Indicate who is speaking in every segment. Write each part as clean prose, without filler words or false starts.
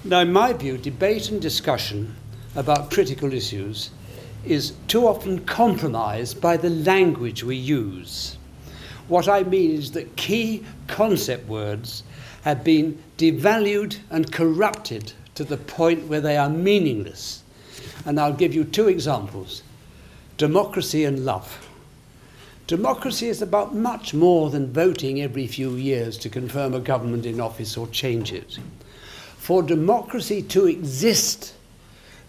Speaker 1: Now, in my view, debate and discussion about critical issues is too often compromised by the language we use. What I mean is that key concept words have been devalued and corrupted to the point where they are meaningless. And I'll give you two examples: democracy and love. Democracy is about much more than voting every few years to confirm a government in office or change it. For democracy to exist,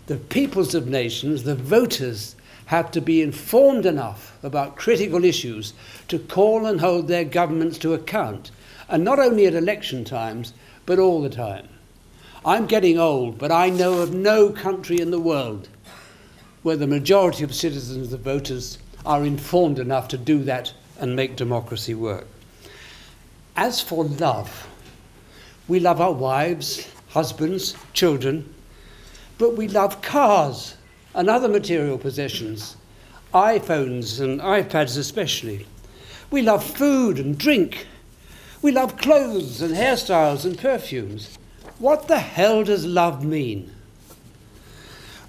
Speaker 1: the peoples of nations, the voters, have to be informed enough about critical issues to call and hold their governments to account, and not only at election times, but all the time. I'm getting old, but I know of no country in the world where the majority of citizens, the voters, are informed enough to do that and make democracy work. As for love, we love our wives, husbands, children, but we love cars and other material possessions, iPhones and iPads especially. We love food and drink. We love clothes and hairstyles and perfumes. What the hell does love mean?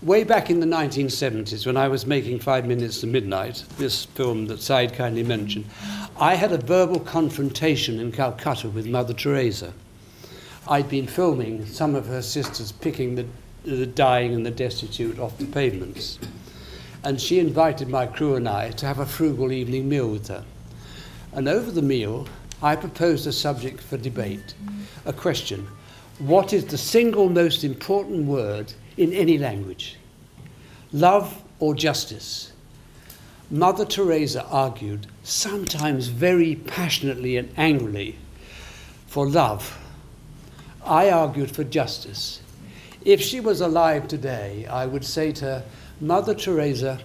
Speaker 1: Way back in the 1970s, when I was making 5 Minutes to Midnight, this film that Said kindly mentioned, I had a verbal confrontation in Calcutta with Mother Teresa. I'd been filming some of her sisters picking the dying and the destitute off the pavements. And she invited my crew and I to have a frugal evening meal with her. And over the meal, I proposed a subject for debate, a question: what is the single most important word in any language? Love or justice? Mother Teresa argued, sometimes very passionately and angrily, for love. I argued for justice. If she was alive today, I would say to her, Mother Teresa,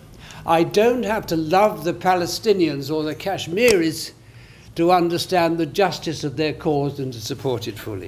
Speaker 1: I don't have to love the Palestinians or the Kashmiris to understand the justice of their cause and to support it fully.